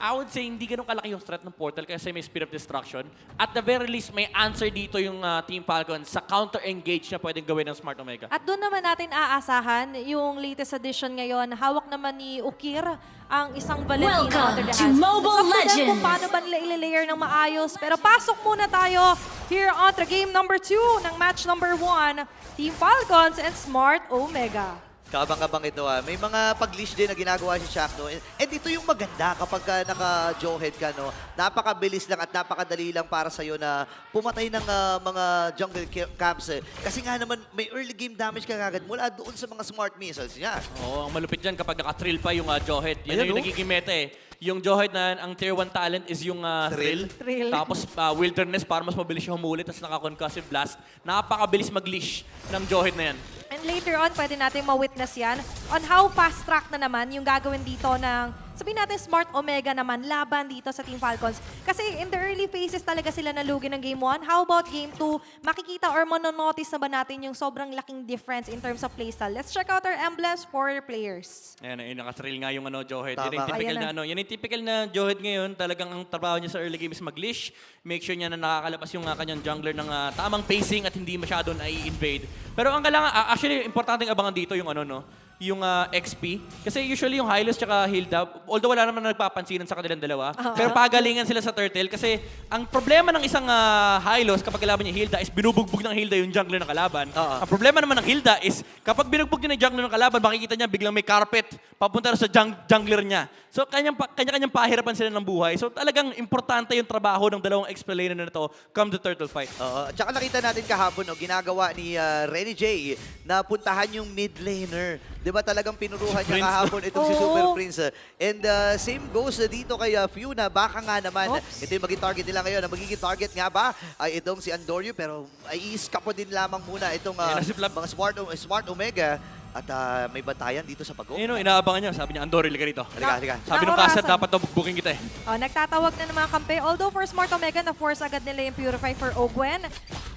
I would say hindi ganun kalaki yung threat ng Portal kasi may Speed of Destruction. At the very least, may answer dito yung Team Falcon sa counter-engage na pwedeng gawin ng Smart Omega. At doon naman natin aasahan yung latest edition ngayon. Hawak naman ni Ukir ang isang Valentina under the Welcome to hands. Mobile Legends! Kung paano ba nila i-layer ng maayos. Pero pasok muna tayo here on the game number 2 ng match number 1. Team Falcons and Smart Omega. Kabang-kabang ito May mga pag-leash din na ginagawa si Shaq, no? And ito yung maganda kapag naka-jawhead ka, no? Napakabilis lang at napakadali lang para sa'yo na pumatay ng mga jungle camps. Kasi nga naman, may early game damage ka agad mula doon sa mga smart missiles niya. Oo, ang malupit dyan kapag naka-thrill pa yung Jawhead. Yan Ayan, yung oh. nagiging meta eh. Yung Jawhead na ang tier 1 talent is yung thrill. Thrill. Tapos Wilderness para mas mabilis siya humulit. Tapos naka-concussive blast. Napakabilis mag-leash ng Jawhead na yan. And later on, pwede natin ma-witness yan on how fast track na naman yung gagawin dito ng, sabihin natin, Smart Omega naman, laban dito sa Team Falcons. Kasi in the early phases talaga sila nalugi ng Game 1. How about Game 2? Makikita or manonotice na ba natin yung sobrang laking difference in terms of playstyle? Let's check out our emblems for players. Ayan, ayun, naka-thrill nga yung Jawhead. Tama. Yan yung typical Ayan na yan yung typical na Jawhead ngayon. Talagang ang trabaho niya sa early game is mag-leash. Make sure niya na nakakalabas yung kanyang jungler ng tamang pacing at hindi masyado na i-invade. Pero ang kailangan, actually, importanteng abangan dito yung yung XP. Kasi usually yung Hylos tsaka Hilda, although wala naman nagpapansinan sa kanilang dalawa, pero pagalingan sila sa Turtle kasi ang problema ng isang Hylos kapag kalaban niya Hilda is binubugbog ng Hilda yung jungler ng kalaban. Ang problema naman ng Hilda is kapag binugbog niya yung jungler ng kalaban, makikita niya biglang may carpet papunta sa jungler niya. So kanya-kanyang pahirapan sila ng buhay. So talagang importante yung trabaho ng dalawang XP laner na ito come the turtle fight. Tsaka nakita natin kahapon, ginagawa ni Renny J na puntahan yung mid laner. Di ba talagang pinuruhan niya Prince. kahapon itong si Oo. Super Prince. And same goes dito kay Fiona. Baka nga naman, ito yung magiging target nila ngayon. Ang magiging target nga ba ay itong si Andorio, pero ay iiskapo din lamang muna itong Ayan na si Flap. mga Smart Omega. At may bantayan dito sa pag-go. Ayun, inaabangan niya. Sabi niya, Andoril ka rito. Halika. Sabi ng Naorasan. caster, dapat daw bukbukin kita eh. Nagtatawag na ng mga kampe. Although for Smart Omega, na-force agad nila yung Purify for Ogwen.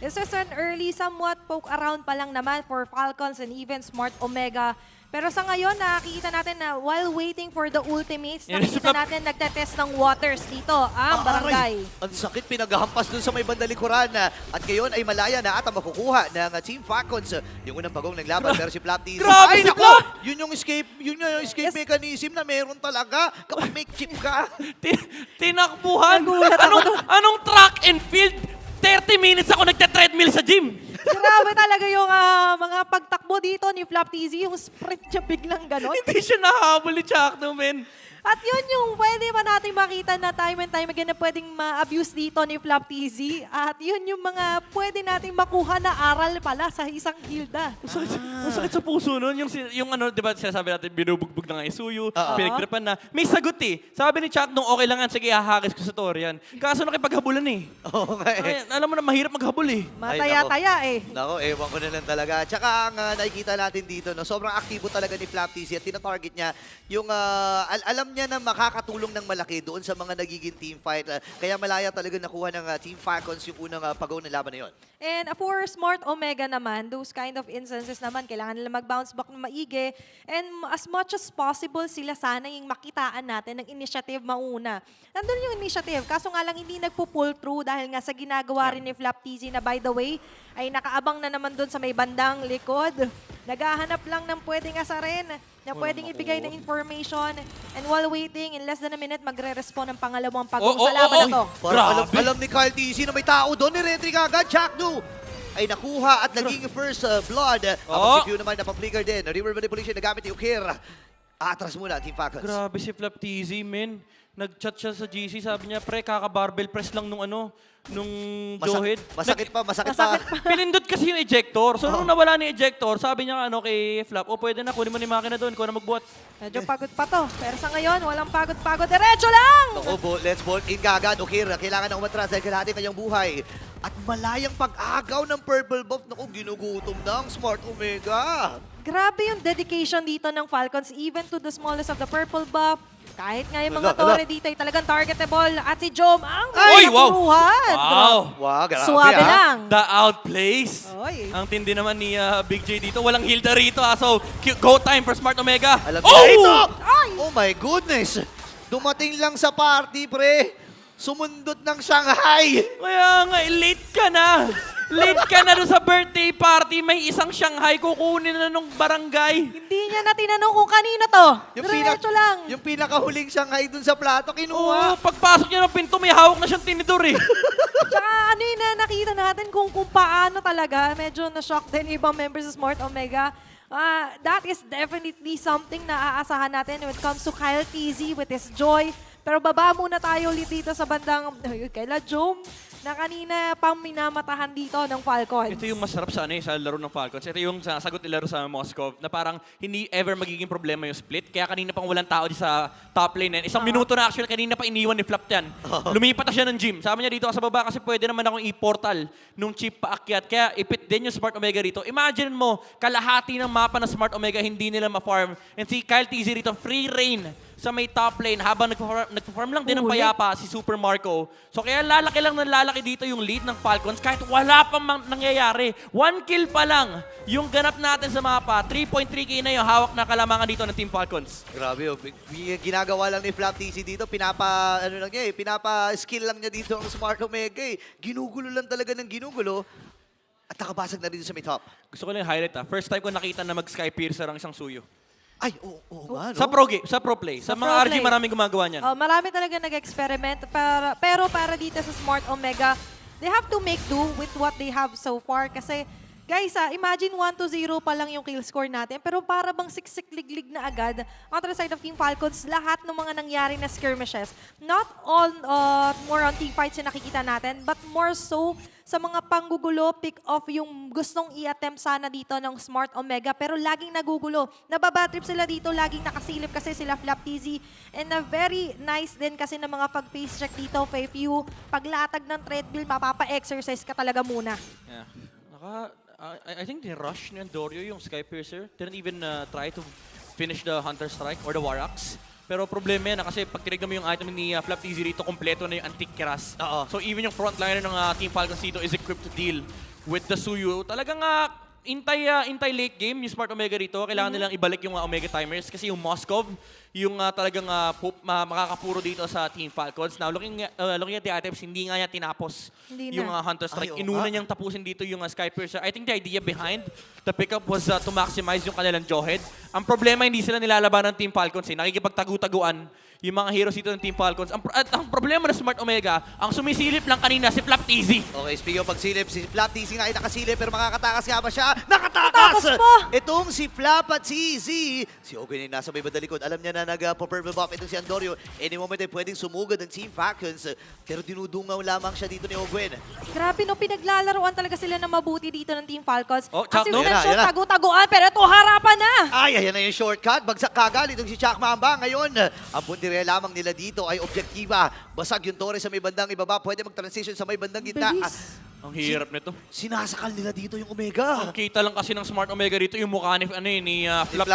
This is an early, somewhat poke around pa lang naman for Falcons and even Smart Omega. Pero sa ngayon, nakikita natin na while waiting for the ultimates, Yan, nakikita super- natin nagtetest ng waters dito, ang barangay. Aray, ang sakit, pinaghahampas dun sa may bandalikuran. At ngayon ay malaya na ata makukuha ng Team Falcons. Yung unang bagong naglaban, pero si Flap TZ. Grabe Ay, si naku! Flap! Yun yung escape mechanism na meron talaga kapag may chip ka. Tinakbuhan. Nagulat ako dun. Anong track and field? 30 minutes ako nagta-treadmill sa gym. Grabe talaga yung mga pagtakbo dito ni Flap TZ, yung sprint niya biglang ganon. Hindi siya nahabol ni Chakno, men. At yun yung pwede pa natin makita na time and time again na pwedeng ma-abuse dito ni Flap TZ. At yun yung mga pwede nating makuha na aral pala sa isang Hilda. Ang sakit sa puso nun. Yung di ba sinasabi natin, binubugbog na nga yung Suyu, Oo. pinagtripan na. May sagot eh. Sabi ni Chakno, okay lang yan, sige, hahakis ko sa Torian. Kaso nakipaghabulan eh. Oo nga Ay, alam mo na, mahirap maghabol eh. Mataya-taya eh. Nako, ewan ko na lang talaga. Tsaka ang nakikita natin dito, no, sobrang aktibo talaga ni Flap TZ at tina-target niya yung alam niya na makakatulong ng malaki doon sa mga nagiging team fight. Kaya malaya talaga nakuha ng Team Falcons yung unang pag-go ng laban na yun. And for Smart Omega naman, those kind of instances naman, kailangan nila mag-bounce back na maigi. And as much as possible, sila sana yung makitaan natin ng initiative mauna. Nandun yung initiative, kaso nga lang hindi nagpo-pull through dahil nga sa ginagawa rin ni Flap TZ na by the way, ay nakaabang na naman dun sa may bandang likod. Naghahanap lang ng pwedeng asarin, na pwedeng ibigay na information. And while waiting, in less than a minute, magre-respond ang pangalawang pag-go sa laban na to. Parang Grabe. alam ni Kyle TZ na may tao doon, ni Retry kagad, Chakno ay nakuha at naging first blood. Tapos si Q naman napapligger din. River manipulation na gamit ni Ukir. Atras muna, Team Falcons. Grabe si Flap TZ, men. Nag-chat siya sa GC, sabi niya, pre, kaka-barbell press lang nung Jawhead. Masakit pa. Pinindot kasi yung ejector. So, nung nawala ni ejector, sabi niya kay Flap, pwede na, kunin mo ni makina doon, kuha na magbuhat. Medyo pagod pa to. Pero sa ngayon, walang pagod-pagod. Diretso lang! Naku, let's bolt in kagad. Ukir, kailangan na umatras dahil kalahati kanyang buhay. At malayang pag-agaw ng purple buff. Naku, ginugutom ng Smart Omega. Grabe yung dedication dito ng Falcons, even to the smallest of the purple buff. Kahit nga yung Ala, mga tore dito ay talagang targetable. At si Jom ang Ay, wow! nakuruhan. Wow! Wow, grabe Suwabe lang. The outplays. Oy. Ang tindi naman ni Big J dito. Walang Hilda rito. So, go time for Smart Omega. Alam Oh! niya ito! Ay! Oh my goodness! Dumating lang sa party, pre. Sumundot ng Shanghai. Kaya nga, late ka na. Late ka na doon sa birthday party. May isang Shanghai kukunin na nung barangay. Hindi niya na tinanong kung kanino to. Diretso lang. Yung pinakahuling Shanghai dun sa plato, Oo, kinuha. pagpasok niya ng pinto, may hawak na siyang tinidor eh. Tsaka ano yun na nakita natin kung paano talaga. Medyo na-shock din ibang members sa Smart Omega. That is definitely something na aasahan natin when it comes to Kyle TZ with his joy. Pero baba muna tayo ulit dito sa bandang kaila Jom na kanina pang minamatahan dito ng Falcons. Ito yung masarap sa, sa laro ng Falcons. Ito yung sagot nila sa Moscow na parang hindi ever magiging problema yung split. Kaya kanina pang walang tao di sa top lane. Isang minuto na actually, kanina pa iniwan ni Flap yan. Lumipat na siya ng gym. Sabi niya dito sa baba kasi pwede naman akong i-portal nung chip paakyat. Kaya ipit din yung Smart Omega rito. Imagine mo, kalahati ng mapa ng Smart Omega hindi nila ma-farm. And si Kyle TZ rito, free reign sa may top lane habang nagpa-farm lang din ng payapa si Super Marco. So kaya lalaki lang ng lalaki dito yung lead ng Falcons kahit wala pang nangyayari. 1 kill pa lang yung ganap natin sa mapa. 3.3k na yung hawak na kalamangan dito ng Team Falcons. Grabe, ginagawa lang ni Flap TC dito, pinapa-skill lang niya dito ang Smart Omega eh. Ginugulo lang talaga ng ginugulo. At nakabasag na dito sa may top. Gusto ko lang highlight First time ko nakita na mag-Sky Piercer ang isang suyo. Ay, oo nga, no? Sa pro game, sa pro play. Sa mga pro RG play. maraming gumagawa niyan. Marami talaga nag-experiment. Pero para dito sa Smart Omega, they have to make do with what they have so far. Kasi, guys, imagine 1-0 pa lang yung kill score natin. Pero para bang siksik-liglig na agad, on the side of Team Falcons, lahat ng mga nangyari na skirmishes. Not all more on team fights yung nakikita natin, but more so sa mga panggugulo, pick off yung gustong i-attempt sana dito ng Smart Omega. Pero laging nagugulo. Nababatrip sila dito, laging nakasilip kasi sila Flap TZ. And very nice din kasi ng mga pag-face check dito, Feifew. Paglatag ng treadmill, mapapa-exercise ka talaga muna. Yeah. I think they rush ni Andorio yung Sky Piercer. Didn't even try to finish the Hunter Strike or the War Axe. Pero problema yan kasi pag tinignan mo yung item ni Flap TZ rito, kompleto na yung Antique Keras. Oo. So even yung frontliner ng Team Falcons dito is equipped to deal with the Suyu. Talagang intay late game yung Smart Omega rito. Kailangan nilang ibalik yung Omega timers kasi yung Moskov, yung talagang makakapuro dito sa Team Falcons. Now, looking at the items, hindi nga niya tinapos Hindi yung na. Hunter Strike. Ay, oo Inuna nga. niyang tapusin dito yung Sky Piercer. I think the idea behind the pickup was to maximize yung kanilang Jawhead. Ang problema, hindi sila nilalaban ng Team Falcons. Nakikipagtagu-taguan yung mga heroes dito ng Team Falcons. Ang problema ng Smart Omega, ang sumisilip lang kanina si Flap TZ. Okay, speaking of pagsilip, si Flap TC nga ay nakasilip pero makakatakas nga ba siya? Nakatakas Nakatakas! pa! Itong si Flap at si Z. Si Ogun ay nasa may badalikod. Alam niya na nag-purple buff itong si Andorio. Any moment ay pwedeng sumugod ng Team Falcons. Pero dinudungaw lamang siya dito ni Ogun. Grabe, no, pinaglalaroan talaga sila ng mabuti dito ng Team Falcons. Oh, Kasi Chuck, no? mention, Yan na. tagu-taguan, pero ito harapan na! Ay, ayan na yung shortcut. Bagsak kagad itong si Chuck Mamba. Ngayon, ang puntirya lamang nila dito ay objektiba. Basag yung Torres sa may bandang ibaba. Pwede mag-transition sa may bandang gitna. Bilis. Ang hirap nito. Sinasakal nila dito yung Omega. Ang kita lang kasi ng Smart Omega rito yung mukha ni Flap Flap. eh. Ni Flap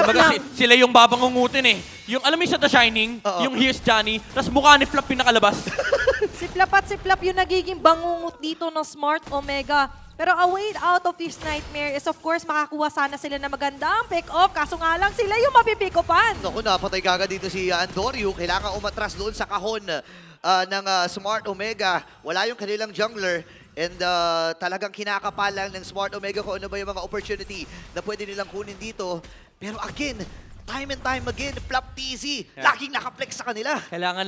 Kumbaga, lang. sila yung babangungutin eh. Yung alam mo yung sa The Shining, Oo. yung Here's Johnny, tas mukha ni Flap pinakalabas. Si Flap at si Flap yung nagiging bangungot dito ng Smart Omega. Pero a way out of this nightmare is of course makakuha sana sila na magandang pick-off. Kaso nga lang sila yung mapipick-offan. Naku, napatay kagad dito si Andorio. Kailangan umatras doon sa kahon ng Smart Omega. Wala yung kanilang jungler. And talagang kinakapalan ng Smart Omega kung ano ba yung mga opportunity na pwede nilang kunin dito. Pero again, time and time again, Flap TZ, Yeah. laging nakaplex sa kanila. Kailangan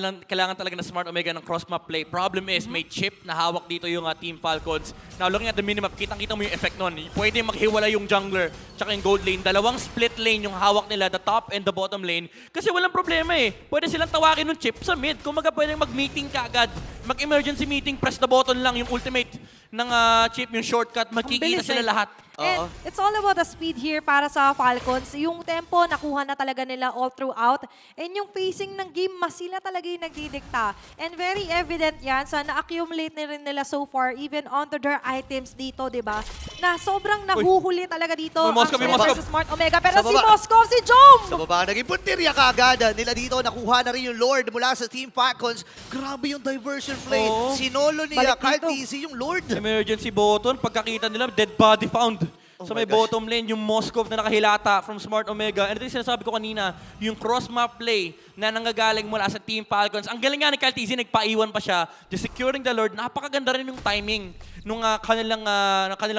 talaga ng Smart Omega ng cross-map play. Problem is, may chip na hawak dito yung Team Falcons. Now, looking at the minimap, kitang-kita mo yung effect nun. Pwede maghiwala yung jungler tsaka yung gold lane. Dalawang split lane yung hawak nila, the top and the bottom lane. Kasi walang problema eh. Pwede silang tawakin ng chip sa mid. Kung pwedeng mag-meeting ka agad. Mag-emergency meeting, press the button lang yung ultimate ng chip, yung shortcut. Magkikita bilis sila eh. lahat. And it's all about the speed here para sa Falcons. Yung tempo, nakuha na talaga nila all throughout. And yung pacing ng game, mas sila talaga yung nagdidikta. And very evident yan sa na-accumulate na rin nila so far, even onto their items dito, di ba? Na sobrang nahuhuli talaga dito May Moskov, may ang Moskov. versus Smart Omega. Sa Pero si baba. Moskov, si Jom! Sa baba, naging puntirya kagad nila dito. Nakuha na rin yung Lord mula sa Team Falcons. Grabe yung diversion play. Oo. Sinolo ni Balik Kyle dito. TZ yung Lord. Emergency button, pagkakita nila, dead body found. sa my may gosh. bottom lane, yung Moskov na nakahilata from Smart Omega. And ito yung sinasabi ko kanina, yung cross-map play na nanggagaling mula sa Team Falcons. Ang galing nga ni Kyle TZ, nagpaiwan pa siya. Just securing the Lord, napakaganda rin yung timing nung kanilang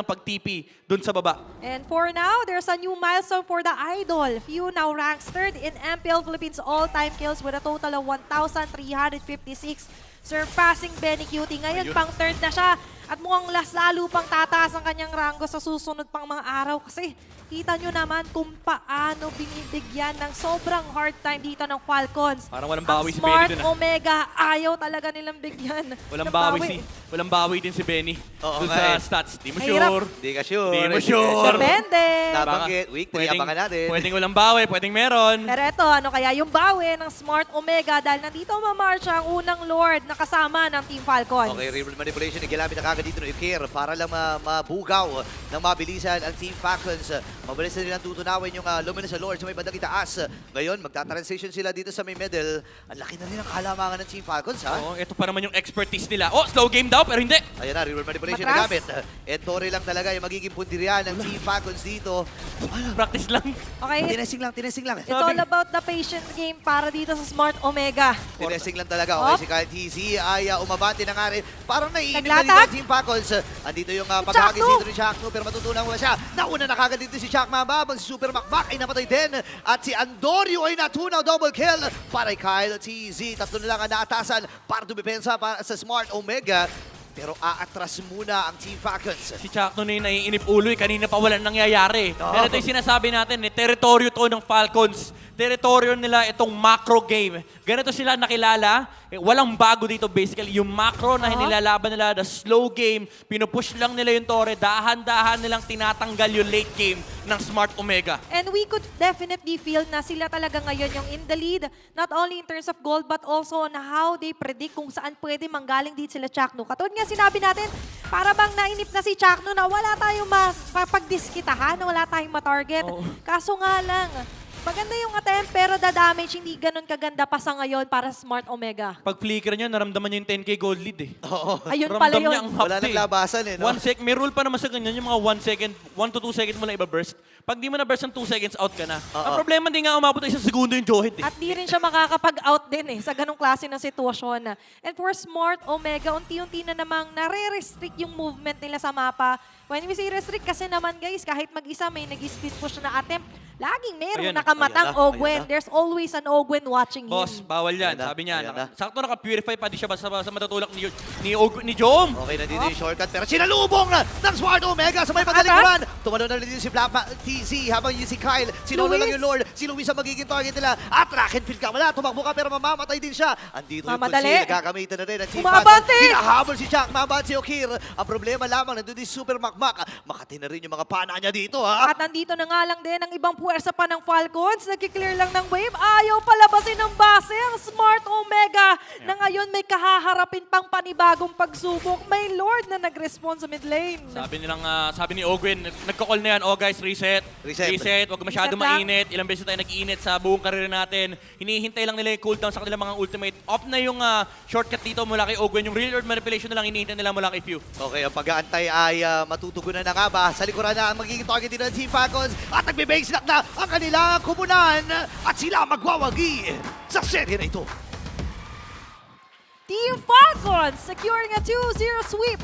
pag-TP dun sa baba. And for now, there's a new milestone for the Idol. Few now ranks third in MPL Philippines all-time kills with a total of 1,356, surpassing Benny Cutie. Ngayon, Ayun. pang third na siya. At mukhang lalo pang tataas ang kanyang rango sa susunod pang mga araw. Kasi kita nyo naman kung paano binibigyan ng sobrang hard time dito ng Falcons. Parang walang bawi si Smart Benny dun, Omega, ayaw talaga nilang bigyan. Walang ng bawi din si Benny. Oo Dun nga sa eh. stats. Di mo Mahirap. sure. Di ka sure. Di mo Di ka sure. Depende. Nabanggit. Week 3, abangan natin. Pwedeng walang bawi, pwedeng meron. Pero eto, ano kaya yung bawi ng Smart Omega dahil nandito mamarcha ang unang Lord na kasama ng Team Falcons. Okay, river manipulation. Igilamit na kagad dito ng Ukir para lang mabugaw ng mabilisan ang Team Falcons. Mabilis na nilang tutunawin yung Luminous Lord sa may bandang itaas. Ngayon, magta-transition sila dito sa may middle. Ang laki na rin ang kalamangan ng Team Falcons, ha? Oo, ito pa naman yung expertise nila. Oh, slow game daw, pero hindi. Ayan na, river manipulation Matras. na gamit. Ettore lang talaga yung magiging puntirya ng Team Falcons dito. Practice lang. Okay, Tinesing lang. it's all about the patient game para dito sa Smart Omega. Tinesing lang talaga. Op. Okay, si Kyle TZ ay umabante na nga rin. Parang naiinip na Naglatag. dito ang Team Falcons. Andito yung paghagis Chakno. dito ni Chakno, pero matutunan mo siya. Nauna na kagad dito si Chak Mamba. Si Super Macbac ay napatay din. At si Andorio ay natunaw. Double kill para kay Kyle TZ. Tatlo na lang ang naatasan para dumipensa para sa Smart Omega. Pero aatras muna ang Team Falcons. Si Chakno na yung naiinip ulo eh. Kanina pa walang nangyayari. Oo. Pero ito yung sinasabi natin, teritoryo to ng Falcons. Teritoryo nila itong macro game. Ganito sila nakilala. Walang bago dito basically. Yung macro na nilalaban nila, the slow game, pinupush lang nila yung Torre, dahan-dahan nilang tinatanggal yung late game ng Smart Omega. And we could definitely feel na sila talaga ngayon yung in the lead, not only in terms of gold, but also on how they predict kung saan pwede manggaling dito sila Chakno. Katulad nga sinabi natin, para bang nainip na si Chakno na wala tayong mapagdiskitahan, na wala tayong matarget. Oo. Kaso nga lang, maganda yung attempt, pero the damage hindi ganun kaganda pa sa ngayon para sa Smart Omega. Pag flicker niya, naramdaman niya yung 10k gold lead eh. Oo. Ayun Ramdam pala niya yun. ang Wala hapte nang labasan eh, no? May rule pa naman sa ganyan, yung mga 1 second, 1 to 2 seconds mo lang iba-burst. Pag di mo na-burst ng 2 seconds, out ka na. Ang problema, di nga umabot ng 1 segundo yung Johid eh. At di rin siya makakapag-out din sa ganong klase ng sitwasyon. And for Smart Omega, unti-unti na namang nare-restrict yung movement nila sa mapa. When we say restrict, kasi naman guys, kahit mag-isa may nag-speed push na attempt, laging meron Ayan na, nakamatang ayan na, Ogwen. ayan na. There's always an Ogwen watching Boss, him. bawal yan. Ayan na, Sabi niya, ayan na. sakto naka-purify pa, di siya basta sa matutulak ni Jom. Okay, nandito yung shortcut, pero sinalubong ng Smart Omega sa may pagkalikuran. Tumalo na rin dito si Flapa TZ habang yung si Kyle. Sinolo Luis. lang yung Lord. Si Luis ang magiging target nila. At track and field ka wala. Tumakbo ka pero mamamatay din siya. Andito yung Mamadali. Kunsil. Gagamitan na rin ang Team Umabante. Falcons. Hinahabol si Chak Mamba at si Okir. Ang problema lamang, nandun yung Super Macmac. Makati na rin yung mga pana niya dito, ha? At nandito na nga lang din ang ibang puwersa pa ng Falcons. Nagkiklear lang ng wave. Ayaw palabasin ng base ang Smart Omega na ngayon may kahaharapin pang panibagong pagsubok. May Lord na nag-respond sa mid lane. Sabi ni Ogwen, nagko-call na yan, oh guys, reset. Reset. Wag masyado Reset lang. mainit. Ilang beses tayo nag-iinit sa buong karir natin. Hinihintay lang nila yung cooldown sa kanilang mga ultimate. Off na yung shortcut dito mula kay Ogwen. Yung real world manipulation na lang hinihintay nila mula kay Few. Okay, ang pag-aantay ay matutugunan na nga ba? Sa likuran na ang magiging target dito ng Team Falcons at nagbe-base lock na ang kanilang kubunan at sila magwawagi sa serye na ito. Team Falcons securing a 2-0 sweep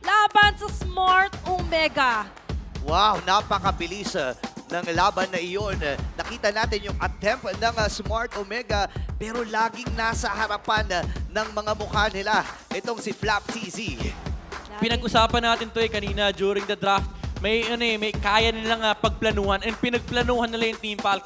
laban sa Smart Omega. Wow, napakabilis ng laban na iyon. Nakita natin yung attempt ng Smart Omega pero laging nasa harapan ng mga mukha nila. Itong si Flap TZ. Pinag-usapan natin to kanina during the draft. May kaya nilang pagplanuhan and pinagplanuhan nila yung Team Falcons.